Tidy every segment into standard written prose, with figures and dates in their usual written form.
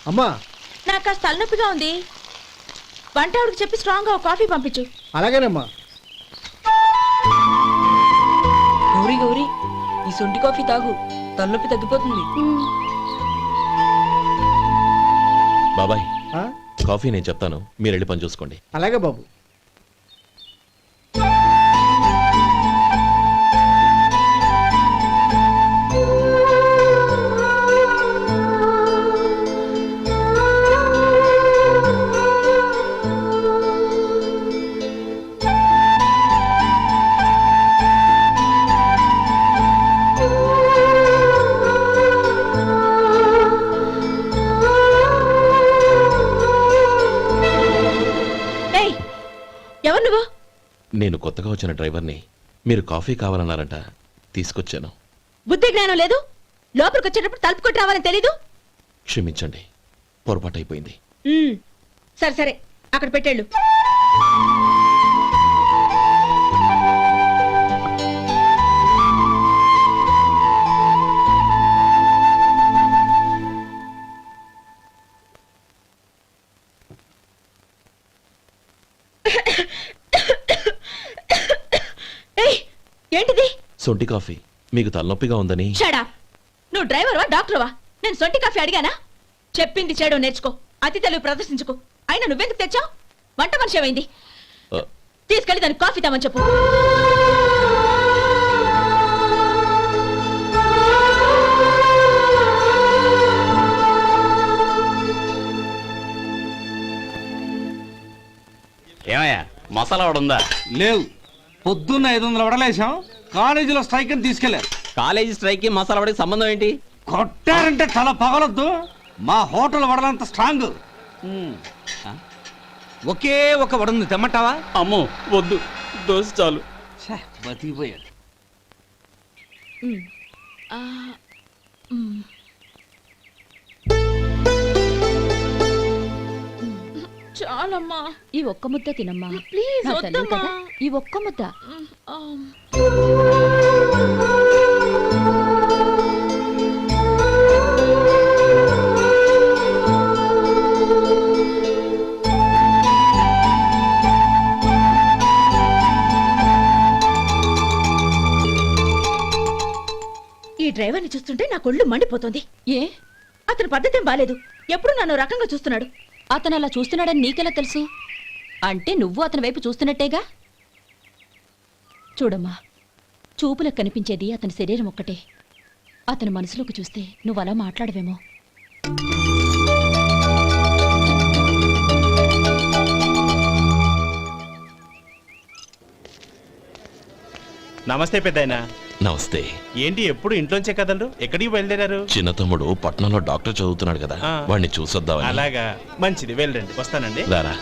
అమ్మా, నాకు కాస్త తలనొప్పిగా ఉంది. వంట ఆవిడకి చెప్పి స్ట్రాంగ్గా ఒక కాఫీ పంపించు. అలాగేనమ్మా. గౌరీ గౌరీ, ఈ సొంటి కాఫీ తాగు, తలనొప్పి తగ్గిపోతుంది. బాబాయ్, ఆ? కాఫీ నేను చెప్తాను, మీరు వెళ్ళి పని చూసుకోండి. అలాగే బాబు. ఎవరు నువ్వు? నేను కొత్తగా వచ్చిన డ్రైవర్ని. మీరు కాఫీ కావాలన్నారంట, తీసుకొచ్చాను. బుద్ధి జ్ఞానం లేదు. లోపలికి వచ్చేటప్పుడు తలుపు కొట్టి రావాలని తెలీదు. క్షమించండి, పొరపాటు అయిపోయింది. సరే సరే, అక్కడ పెట్టేళ్ళు. ఏంటిది? సొంటి కాఫీ. మీకు తలనొప్పిగా ఉందని. షడా, నువ్వు డ్రైవర్వా డాక్టర్వా? నేను సొంటి కాఫీ అడిగానా? చెప్పింది చేయడం నేర్చుకో, అతి తెలివి ప్రదర్శించుకో. అయినా నువ్వెందుకు తెచ్చావు? వంట మనిషి ఏమైంది? తీసుకెళ్ళి దానికి కాఫీ తామని చెప్పు. ఏమయ్యా, మసాలా వడ ఉందా? లేవు. పొద్దున్న 500 వడలేసాం. కాలేజీలో స్ట్రైక్ అని తీసుకెళ్లారు. కాలేజీ స్ట్రైక్ కి మసాలా వడకి సంబంధం ఏంటి? కొట్టారంటే తల పగలొద్దు. మా హోటల్ వడలంత స్ట్రాంగ్. ఒకే ఒక వడుంది, తెమ్మంటావా? అమ్మో వద్దు, దోశ చాలు. బతికిపోయాడు. చాలమ్మా, ఈ ఒక్క ముద్ద తినమ్మా ప్లీజ్. నా తల్లి కదా, ఈ ఒక్క ముద్ద. ఈ డ్రైవర్ని చూస్తుంటే నా కొళ్ళు మండిపోతుంది. ఏ, అతని పద్ధతేం బాలేదు. ఎప్పుడు నన్ను రకంగా చూస్తున్నాడు. అతను అలా చూస్తున్నాడని నీకెలా తెలుసు? అంటే నువ్వు అతని వైపు చూస్తున్నట్టేగా. చూడమ్మా, చూపులకు కనిపించేది అతని శరీరం ఒక్కటే. అతని మనసులోకి చూస్తే నువ్వు అలా మాట్లాడవేమో. నమస్తే పెద్దాయనా. నమస్తే. ఏంటి ఎప్పుడు ఇంట్లోంచే కదలరు? ఎక్కడికి బయలుదేరారు? చిన్న తమ్ముడు పట్నంలో డాక్టర్ చదువుతున్నాడు కదా, వాడిని చూసొద్దామని. అలాగా, మంచిది, వెళ్ళండి. వస్తానండి. రారా.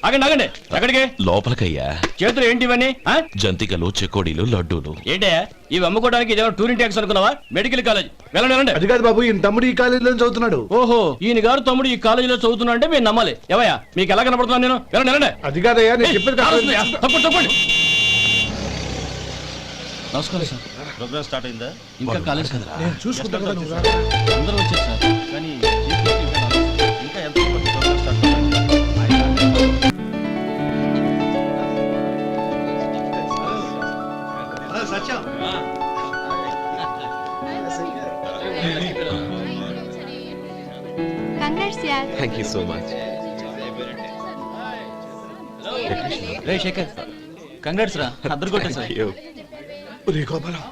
ఆగండి, ఎక్కడికి? లోపలికయ్యా. చేతులు ఏంటి ఇవన్నీ? జంతికలు, చెకోడీలు, లడ్డూలు. ఏంటయ్యా ఇవి అమ్ముకోవడానికి ఇదేమో టూరింగ్ ట్యాక్స్ అనుకున్నావా? Medical college. వెళ్ళండి. అది కాదు బాబు, ఈయన తమ్ముడు ఈ కాలేజీలో చదువుతున్నాడు. ఓహో, ఈయన గారు తమ్ముడు ఈ కాలేజీలో చదువుతున్నా అంటే మీరు నమ్మాలి. ఎవయ్యా, మీకు ఎలా కనపడుతున్నాను నేను? వెళ్ళండి. అది కాదయ్యా, నేను చెప్పేది తప్పండి. నమస్కారం సార్. ప్రోగ్రామ్ స్టార్ట్ అయిందా? ఇంకా కాలేజ్ కదా. నేను చూసుకుంటాను కదా, నువ్వు రా. అందరూ వచ్చారు సార్. కానీ ఇంకా ఎంత ప్రోగ్రామ్ స్టార్ట్ అవ్వాలి? Satyam, thank you so much. రే శేఖర్, కంగ్రాట్స్ రా. అద్దరు కొట్టేసా. రే గోపాలం,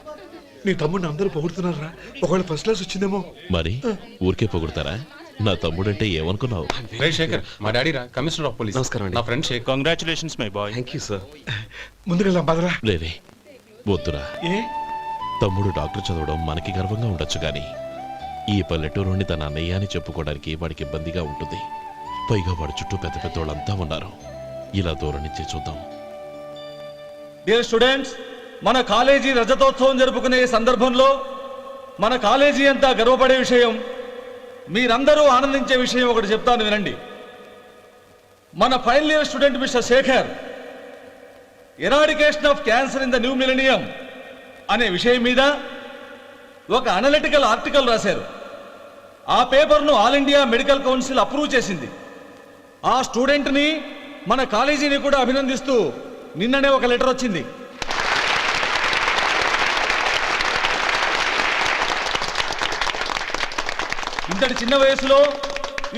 నీ తమ్ముడిని అందరూ పొగుడుతున్నారా? ఒకవేళ ఫస్ట్ క్లాస్ వచ్చిందేమో. మరి ఊరికే పొగుడతారా? నా తమ్ముడంటే ఏమనుకున్నావు? రే శేఖర్, మా డాడీ రా, కమిషనర్ ఆఫ్ పోలీస్. నమస్కారం అండి. నా friend Shekhar. Congratulations my boy. Thank you sir. ముందుకెళ్దాం పదరా. లేదే, వద్దురా. ఏ తమ్ముడు డాక్టర్ చదవడం మనకి గర్వంగా ఉండొచ్చు కానీ ఈ పల్లెటూరుని తన అన్నయ్య అని చెప్పుకోవడానికి వాడికి ఇబ్బందిగా ఉంటుంది. పైగా వాడి చుట్టూ పెద్ద పెద్దోళ్ళంతా ఉన్నారు. ఇలా దూరం నుంచి చూద్దాం. డియర్ స్టూడెంట్స్, మన కాలేజీ రజతోత్సవం జరుపుకునే సందర్భంలో మన కాలేజీ అంతా గర్వపడే విషయం, మీరందరూ ఆనందించే విషయం ఒకటి చెప్తాను వినండి. మన final year student mister Shekhar, eradication of cancer in the new millennium అనే విషయం మీద ఒక అనలిటికల్ ఆర్టికల్ రాశారు. ఆ పేపర్ను All India Medical Council approve చేసింది. ఆ స్టూడెంట్ని మన కాలేజీని కూడా అభినందిస్తూ నిన్ననే ఒక లెటర్ వచ్చింది. ఇంతటి చిన్న వయసులో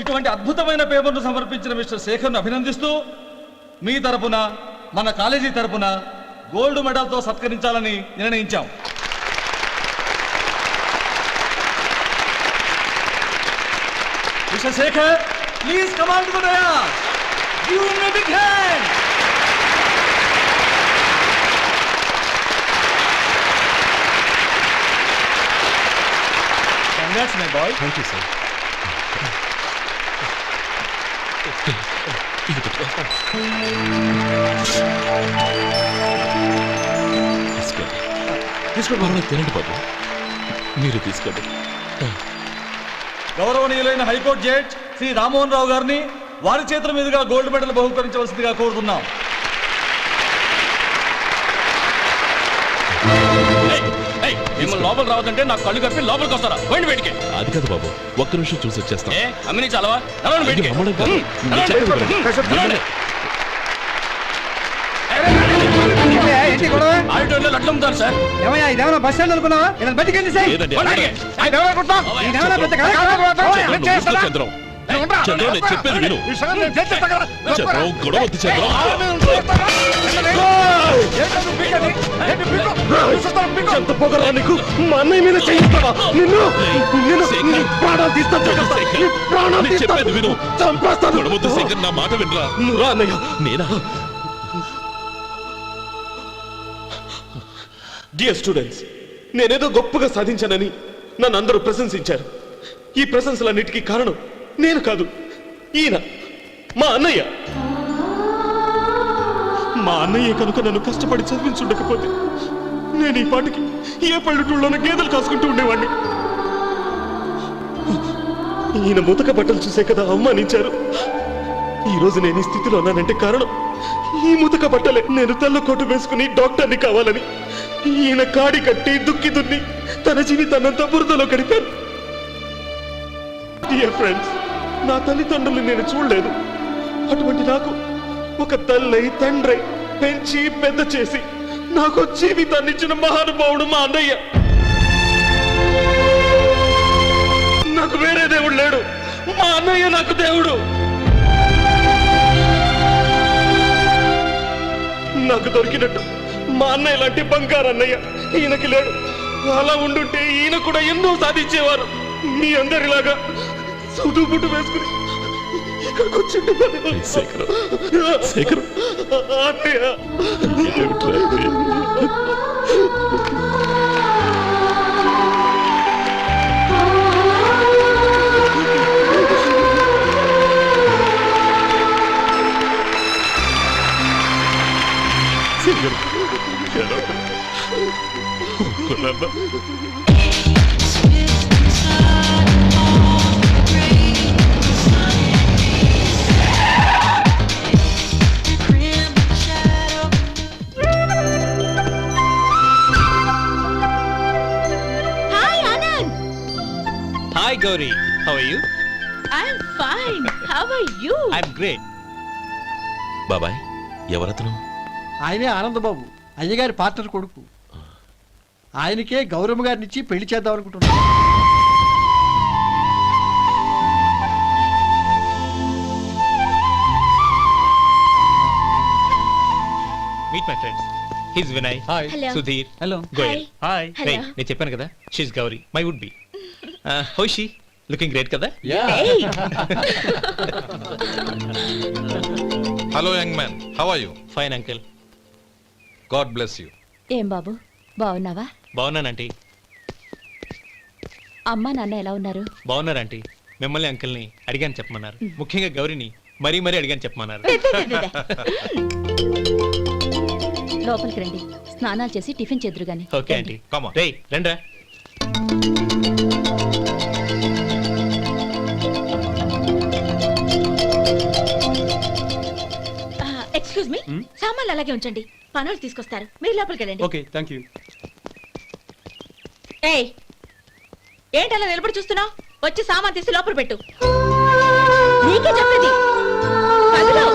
ఇటువంటి అద్భుతమైన పేపర్ను సమర్పించిన మిస్టర్ శేఖర్ను అభినందిస్తూ మీ తరపున మన కాలేజీ తరపున గోల్డ్ మెడల్తో సత్కరించాలని నిర్ణయించాం. Mister Shekhar, please come on to the dais. Give him a big hand. Congrats, my boy. Thank you sir. ఇది పెట్టుకో. తీసుకోండి. తీసుకోండి. తినండి బాబు, మీరు తీసుకోండి. గౌరవనీయులైన హైకోర్టు జడ్జ్ శ్రీ రామ్మోహన్ రావు గారిని వారి చేతుల మీదుగా గోల్డ్ మెడల్ బహుకరించవలసిందిగా కోరుతున్నాం. మిమ్మల్ని లోపల రావద్దంటే నాకు కళ్ళు కప్పి లోపలికి వస్తారా? పోయింది బయటికి. అది కాదు బాబు, ఒక్క నిమిషం చూసి వచ్చేస్తాం. అమ్మిని చాలవా? నడవండి బయటికి. అమ్మడం కాదు. మీరు చెప్పేది వినండి. నడవండి. ఆడిటోరియంలో లడ్లు అమ్ముతారు సార్. ఇదేమన్నా బస్ స్టాండ్ అనుకున్నావా? ఇలా బయటికి సార్. లేదండి. బయటికి. చంద్రం, చంద్రం, నేను చెప్పేది విను. చంద్రం, గొడవ వద్దు చంద్రం. ఎంత పొగరా నీకు? మా అన్నయ్య మీద చేయిస్తావా? నిన్ను శేఖర్, ప్రాణాలు తీస్తాను. శేఖర్, నేను చెప్పేది విను. గొడవ వద్దు శేఖర్, నా మాట వినరా. నువ్వు రా అన్నయ్య. నేనా? డియర్ స్టూడెంట్స్, నేనేదో గొప్పగా సాధించానని నన్ను అందరూ ప్రశంసించారు. ఈ ప్రశంసలన్నిటికీ కారణం నేను కాదు, ఈయన మా అన్నయ్య. మా అన్నయ్య కనుక నన్ను కష్టపడి చదివించుండకపోతే నేను ఈ పాటికి ఏ పల్లెటూళ్ళలోనూ గేదెలు కాసుకుంటూ ఉండేవాడిని. ఈయన ముతక బట్టలు చూసే కదా అవమానించారు. ఈ రోజు నేను ఈ స్థితిలో ఉన్నానంటే కారణం ఈ ముతక బట్టలే. నేను తెల్ల కోటు వేసుకుని డాక్టర్ని కావాలని ఈయన కాడి కట్టి దుక్కి దున్ని తన జీవితాన్నంతా బురదలో గడిపాను. డియర్ ఫ్రెండ్స్, నా తల్లిదండ్రులు నేను చూడలేదు. అటువంటి నాకు ఒక తల్లై తండ్రి పెంచి పెద్ద చేసి నాకు జీవితాన్ని ఇచ్చిన మహానుభావుడు మా అన్నయ్య. నాకు వేరే దేవుడు లేడు, మా అన్నయ్య నాకు దేవుడు. నాకు దొరికినట్టు మా అన్నయ్య లాంటి బంగారు అన్నయ్య ఈయనకి లేడు. అలా ఉండుంటే ఈయన కూడా ఎన్నో సాధించేవారు. మీ అందరిలాగా సుదుబుట్టు వేసుకుని ఇక్కడికి వచ్చి శేఖర్, శేఖర్, అన్నయ్య. ఏమిట్రా ఇది? శేఖర్, ఏడవకు. ఊరుకోనన్నా. Hi Anand. Hi Gauri, how are you? I'm fine. How are you? I'm great. బాబాయ్, ఎవరతను? ఆయనే ఆనందబాబు, అయ్యగారి పార్ట్నర్ కొడుకు. ఆయనకే గౌరమ్మ గారిని ఇచ్చి పెళ్లి చేద్దాం అనుకుంటున్నాను. Meet my friends. His Vinay. Hi. Hello. Sudheer. Hello. Goyal. Hi. రేయ్, హలో. నేను చెప్పాను కదా, she's Gauri, my wood be. How she? Looking great కదా? Hey. Hello young man, how are you? Fine uncle. God bless you. ఏం బాబు, బాగున్నావా? బాగున్నానంటీ. అమ్మా నాన్న ఎలా ఉన్నారు? బాగున్నారంటీ. మిమ్మల్ని అంకిల్ని అడిగాను చెప్పమన్నారు. ముఖ్యంగా గౌరీని మరీ మరీ అడిగాను చెప్పమన్నారు. లోపలికి రండి, స్నానాలు చేసి టిఫిన్ చేద్దురు గాని. Okay aunty. Come on. రేయ్ రండ్రా. ఎక్స్క్యూజ్ మీ, సామాన్లు అలాగే ఉంచండి, పనులు తీసుకొస్తారు. మీరు లోపలికి వెళ్ళండి. Okay, thank you. ఏయ్ ఏంటలా నిలబడి చూస్తున్నావు? వచ్చి సామాన్ తీసి లోపల పెట్టు. నీకే చెప్పేది. కదులు.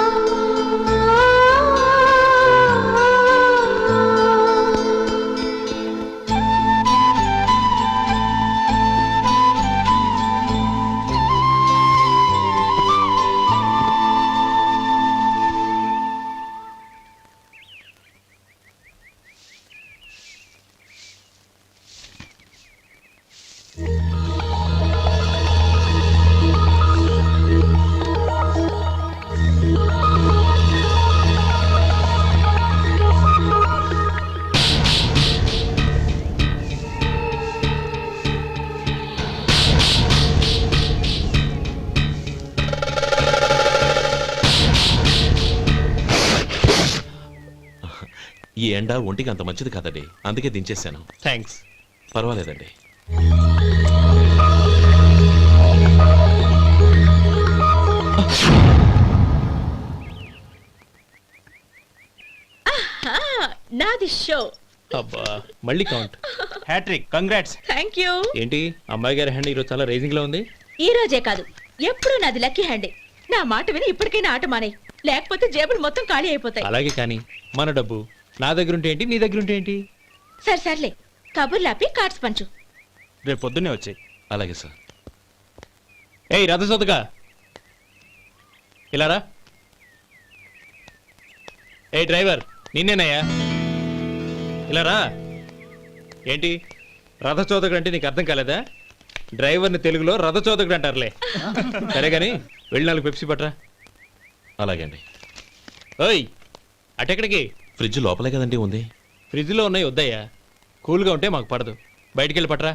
ఈ ఎండ ఒంటికి అంత మంచిది కాదండి, అందుకే దించేశాను. థ్యాంక్స్. పర్వాలేదండి. నాది షో. అబ్బా మళ్ళీ count. Hat trick, congrats. Thank you. ఏంటి అమ్మాయి గారి హ్యాండ్ ఈరోజు చాలా రైజింగ్ లో ఉంది. ఈ రోజే కాదు, ఎప్పుడూ నాది లక్కీ హ్యాండే. నా మాట విని ఇప్పటికైనా ఆట మానేయ్, లేకపోతే జేబులు మొత్తం ఖాళీ అయిపోతాయి. అలాగే కానీ మన డబ్బు నా దగ్గర ఉంటే ఏంటి, నీ దగ్గర ఉంటే ఏంటి? సరే సర్లే, కబుర్లాపి కార్డ్స్ పంచు. రేపు పొద్దున్నే వచ్చాయి. అలాగే సార్. ఏయ్ రథసోదగా ఇలారా. ఏ డ్రైవర్ నిన్నేనయ్యా, ఇలారా. ఏంటి రథచోదకుడు అంటే నీకు అర్థం కాలేదా? డ్రైవర్ని తెలుగులో రథచోదకుడు అంటారులే. సరే గాని వెళ్ళి 4 పెప్సీ పట్రా. అలాగే అండి. ఓయ్ అటెక్కడికి? ఫ్రిడ్జ్ లోపలే కదండి ఉంది. ఫ్రిడ్జ్లో ఉన్నాయి వద్దయ్యా, కూల్గా ఉంటే మాకు పడదు. బయటికి వెళ్ళి పట్రా.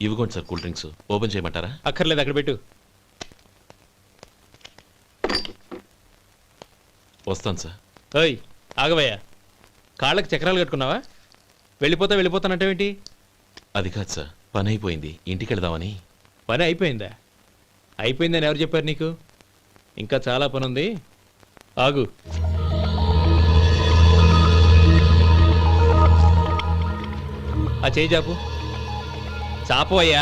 ఇవ్వకోండి సార్ కూల్ డ్రింక్స్. ఓపెన్ చేయమంటారా? అక్కర్లేదు, అక్కడ పెట్టు. వస్తాను సార్. ఓయ్ ఆగవయ్యా, కాళ్ళకి చక్రాలు కట్టుకున్నావా? వెళ్ళిపోతానంటావేంటి? అది కాదు సార్, పని అయిపోయింది, ఇంటికి వెళదామని. పని అయిపోయిందా? అయిపోయిందని ఎవరు చెప్పారు నీకు? ఇంకా చాలా పని ఉంది, ఆగు. ఆ చేయి చాపు. చాపు అయ్యా.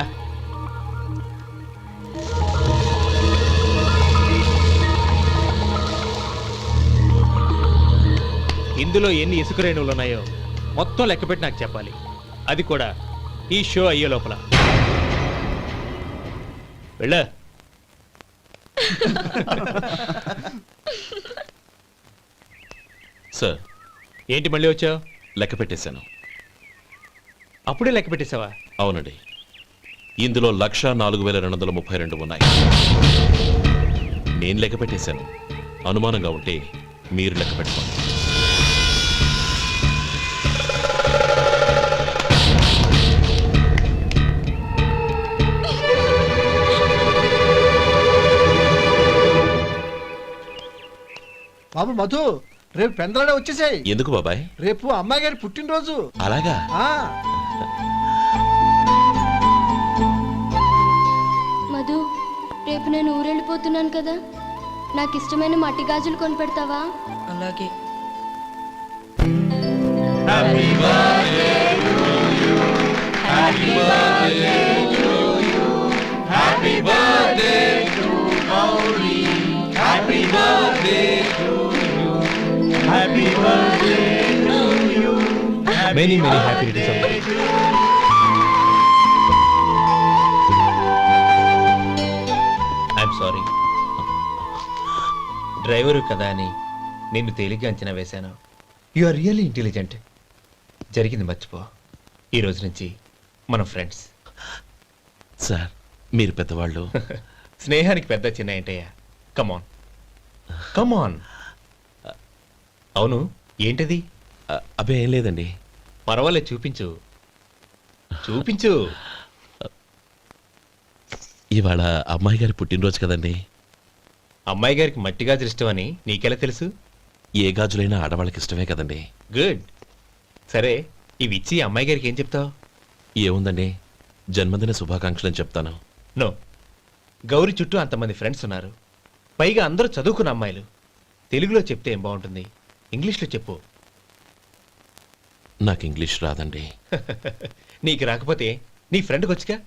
ఇందులో ఎన్ని ఇసుక రేణువులు ఉన్నాయో మొత్తం లెక్కపెట్టి నాకు చెప్పాలి, అది కూడా ఈ షో అయ్యే లోపల. వెళ్ళ. సార్ ఏంటి మళ్ళీ వచ్చావు? లెక్క పెట్టేశాను. అప్పుడే లెక్క పెట్టేశావా? అవునండి, ఇందులో 1,04,232 ఉన్నాయి. నేను లెక్క పెట్టేశాను. అనుమానంగా ఉంటే మీరు లెక్క పెట్టుకోండి. బాబు మధు, రేపు పెందలాడే వచ్చేసాయి. ఎందుకు బాబాయ్? రేపు అమ్మాయి గారి పుట్టినరోజు. అలాగా? మధు, రేపు నేను ఊరెళ్ళిపోతున్నాను కదా, నాకు ఇష్టమైన మట్టి గాజులు కొనిపెడతావా? అలాగే. Many many happy returns. I'm sorry. Driver కదా అని నిన్ను తేలిగ్గా అంచనా వేశాను. You are really intelligent. జరిగింది మర్చిపో. ఈ రోజు నుంచి మనం ఫ్రెండ్స్. సార్ మీరు పెద్దవాళ్ళు. స్నేహానికి పెద్ద చిన్న ఏంటయ్యా? కమాన్ కమాన్. అవును, ఏంటది? అబ్బే ఏం లేదండి. పర్వాలేదు, చూపించు చూపించు. ఇవాళ అమ్మాయి గారి పుట్టినరోజు కదండి. అమ్మాయి గారికి మట్టి గాజులు ఇష్టమని నీకెలా తెలుసు? ఏ గాజులైనా ఆడవాళ్ళకి ఇష్టమే కదండి. గుడ్. సరే, ఇవి ఇచ్చి అమ్మాయి గారికి ఏం చెప్తావు? ఏముందండి, జన్మదిన శుభాకాంక్షలు అని చెప్తాను. నో, గౌరీ చుట్టూ అంతమంది ఫ్రెండ్స్ ఉన్నారు, పైగా అందరూ చదువుకున్న అమ్మాయిలు. తెలుగులో చెప్తే ఏం బాగుంటుంది, ఇంగ్లీష్లో చెప్పు. నాకు ఇంగ్లీష్ రాదండి. నీకు రాకపోతే నీ ఫ్రెండ్కి వచ్చిగా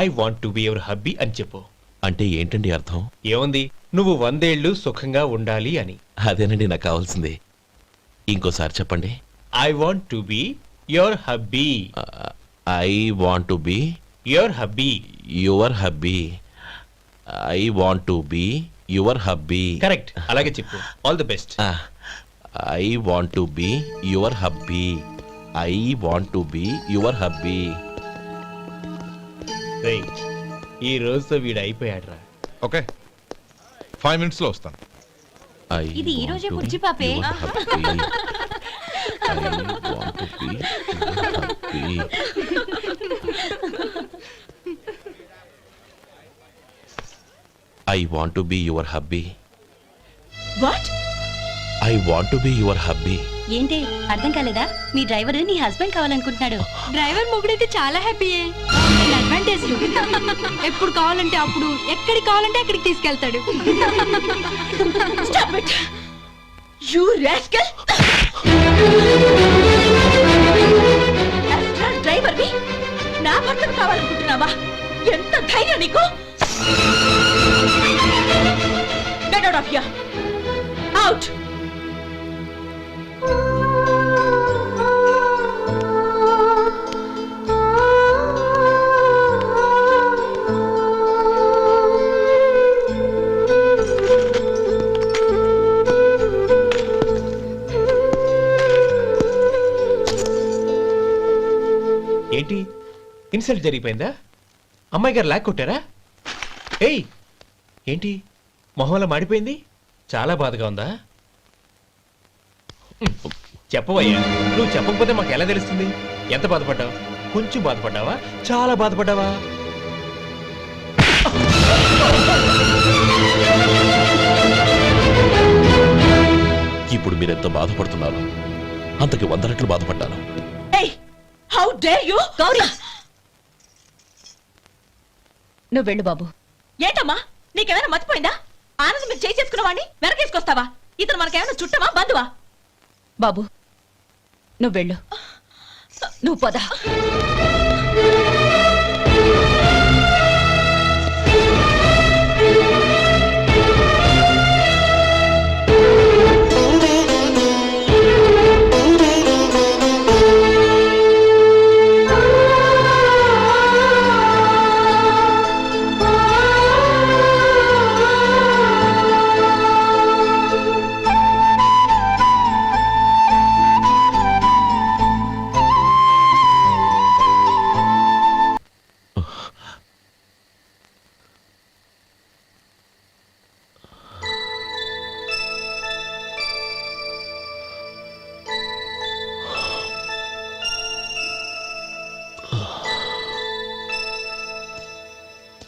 I want to be your hubby అని చెప్పు. అంటే ఏంటండి అర్థం? ఏముంది, నువ్వు 100 ఏళ్ళు సుఖంగా ఉండాలి అని. అదేనండి నాకు కావాల్సింది. ఇంకోసారి చెప్పండి. I want to be your hubby. I want to be your hubby. Your hubby. I want to be your hubby. Correct, అలాగే చెప్పు. All the best. I want to be your hubby. I want to be your hubby. ఈ రోజుతో వీడు అయిపోయాడురా. Okay 5 minutes లో వస్తాను. ఇది ఈ రోజే పుచ్చి పాపే. I want to be your hubby. What? I want to be your hubby. ఏంటి అర్థం కాలేదా? మీ డ్రైవర్ నీ హస్బెండ్ కావాలనుకుంటున్నాడు. డ్రైవర్ మొగుడైతే చాలా హ్యాపీయే. అడ్వాంటేజ్లు ఎప్పుడు కావాలంటే అప్పుడు, ఎక్కడికి కావాలంటే అక్కడికి తీసుకెళ్తాడు. Stop it! You rascal! Driver ని నా భర్తను కావాలనుకుంటున్నావా? ఎంత ధైర్యం నీకు? Get out of here! Out! ఏంటి, ఇన్సల్ట్ జరిగిపోయిందా? అమ్మాయి గారు లాక్ కొట్టారా? ఏయ్, ఏంటి మొహంలో మాడిపోయింది? చాలా బాధగా ఉందా? చెప్పవయ్యా, నువ్వు చెప్పకపోతే మాకు ఎలా తెలుస్తుంది? ఎంత బాధపడ్డావు? కొంచెం బాధపడ్డావా, చాలా బాధపడ్డావా? ఇప్పుడు మీరెంత బాధపడుతున్నారు, అంతకి 100 రెట్లు బాధపడ్డాను. Hey! How dare you? Gauri, నువ్వు వెళ్ళు బాబు. ఏంటమ్మా, నీకేమైనా మర్చిపోయిందా? ఆనందం మీరు చేసుకున్న వాడిని వెనకేసుకొస్తావా? ఇతను మనకేమైనా చుట్టమా, బంధువా? బాబు నువ్వు వెళ్ళు. నువ్వు పద.